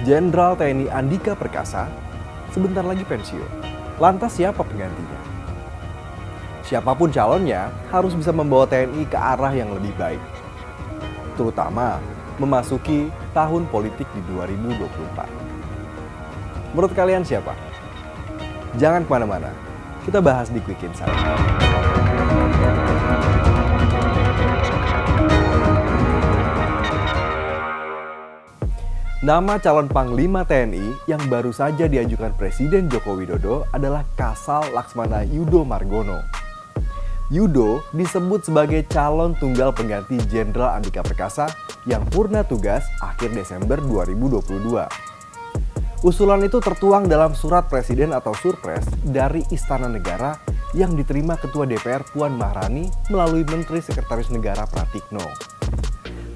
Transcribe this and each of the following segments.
Jenderal TNI Andika Perkasa sebentar lagi pensiun. Lantas siapa penggantinya? Siapapun calonnya harus bisa membawa TNI ke arah yang lebih baik. Terutama memasuki tahun politik di 2024. Menurut kalian siapa? Jangan kemana-mana, kita bahas di Quick Insight. Nama calon Panglima TNI yang baru saja diajukan Presiden Joko Widodo adalah Kasal Laksmana Yudo Margono. Yudo disebut sebagai calon tunggal pengganti Jenderal Andika Perkasa yang purna tugas akhir Desember 2022. Usulan itu tertuang dalam surat presiden atau surpres dari Istana Negara yang diterima Ketua DPR Puan Maharani melalui Menteri Sekretaris Negara Pratikno.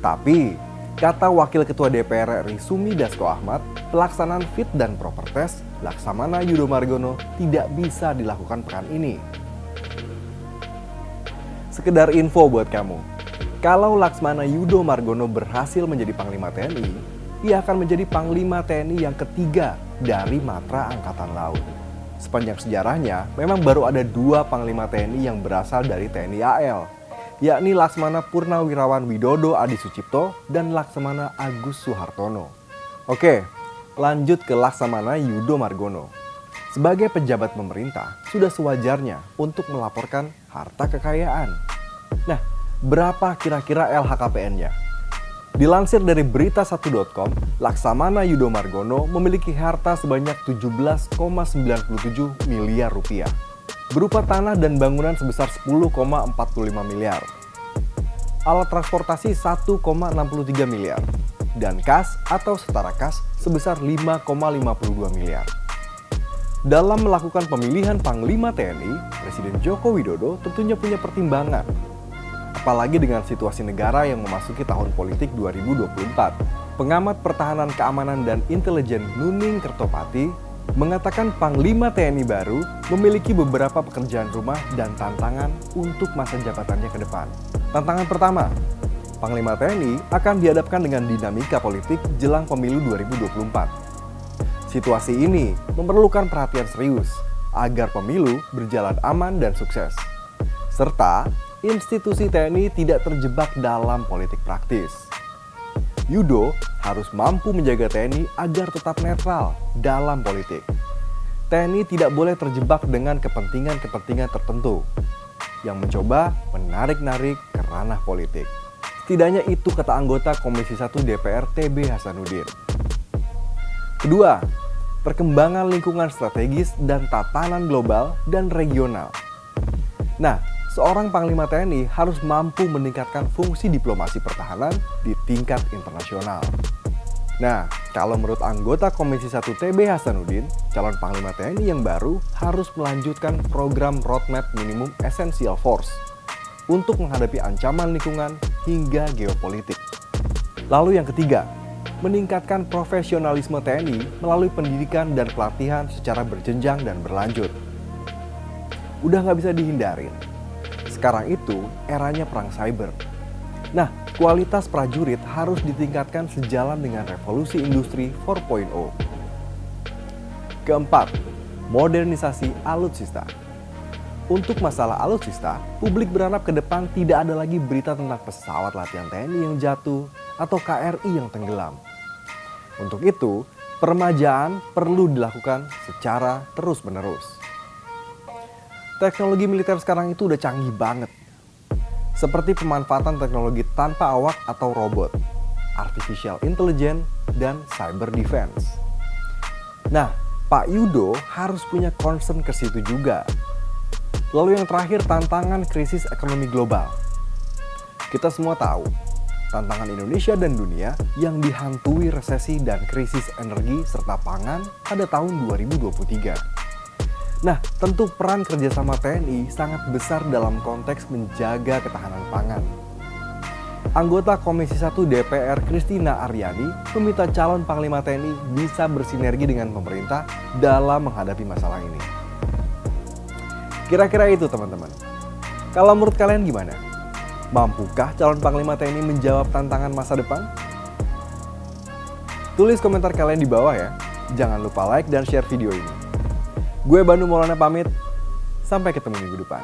Tapi, kata Wakil Ketua DPR RI Sumi Dasko Ahmad, pelaksanaan fit dan proper test Laksamana Yudo Margono tidak bisa dilakukan pekan ini. Sekedar info buat kamu, kalau Laksmana Yudo Margono berhasil menjadi Panglima TNI, ia akan menjadi Panglima TNI yang ketiga dari Matra Angkatan Laut. Sepanjang sejarahnya, memang baru ada 2 Panglima TNI yang berasal dari TNI AL, yakni Laksmana Purnawirawan Widodo Adi Sucipto dan Laksamana Agus Suhartono. Oke, lanjut ke Laksamana Yudo Margono. Sebagai pejabat pemerintah, sudah sewajarnya untuk melaporkan harta kekayaan. Nah, berapa kira-kira LHKPN-nya? Dilansir dari berita1.com, Laksamana Yudo Margono memiliki harta sebanyak 17,97 miliar rupiah, berupa tanah dan bangunan sebesar 10,45 miliar, alat transportasi 1,63 miliar, dan kas atau setara kas sebesar 5,52 miliar. Dalam melakukan pemilihan Panglima TNI, Presiden Joko Widodo tentunya punya pertimbangan. Apalagi dengan situasi negara yang memasuki tahun politik 2024. Pengamat pertahanan keamanan dan intelijen Nuning Kertopati mengatakan Panglima TNI baru memiliki beberapa pekerjaan rumah dan tantangan untuk masa jabatannya ke depan. Tantangan pertama, Panglima TNI akan dihadapkan dengan dinamika politik jelang pemilu 2024. Situasi ini memerlukan perhatian serius agar pemilu berjalan aman dan sukses. Serta institusi TNI tidak terjebak dalam politik praktis. Yudo harus mampu menjaga TNI agar tetap netral dalam politik. TNI tidak boleh terjebak dengan kepentingan-kepentingan tertentu yang mencoba menarik-narik ke ranah politik. Setidaknya itu kata anggota Komisi 1 DPR TB Hasanuddin. Kedua, perkembangan lingkungan strategis dan tatanan global dan regional. Nah, seorang Panglima TNI harus mampu meningkatkan fungsi diplomasi pertahanan di tingkat internasional. Nah, kalau menurut anggota Komisi 1 TB Hasanuddin, calon Panglima TNI yang baru harus melanjutkan program Roadmap Minimum Essential Force untuk menghadapi ancaman lingkungan hingga geopolitik. Lalu yang ketiga, meningkatkan profesionalisme TNI melalui pendidikan dan pelatihan secara berjenjang dan berlanjut. Udah nggak bisa dihindarin. Sekarang itu eranya perang cyber. Nah, kualitas prajurit harus ditingkatkan sejalan dengan revolusi industri 4.0. Keempat, modernisasi alutsista. Untuk masalah alutsista, publik berharap ke depan tidak ada lagi berita tentang pesawat latihan TNI yang jatuh atau KRI yang tenggelam. Untuk itu, peremajaan perlu dilakukan secara terus-menerus. Teknologi militer sekarang itu udah canggih banget. Seperti pemanfaatan teknologi tanpa awak atau robot, artificial intelligence, dan cyber defense. Nah, Pak Yudo harus punya concern ke situ juga. Lalu yang terakhir, tantangan krisis ekonomi global. Kita semua tahu, tantangan Indonesia dan dunia yang dihantui resesi dan krisis energi serta pangan pada tahun 2023. Nah, tentu peran kerjasama TNI sangat besar dalam konteks menjaga ketahanan pangan. Anggota Komisi 1 DPR Kristina Aryani meminta calon Panglima TNI bisa bersinergi dengan pemerintah dalam menghadapi masalah ini. Kira-kira itu teman-teman. Kalau menurut kalian gimana? Mampukah calon Panglima TNI menjawab tantangan masa depan? Tulis komentar kalian di bawah ya. Jangan lupa like dan share video ini. Gue Bandung Maulana pamit. Sampai ketemu minggu depan.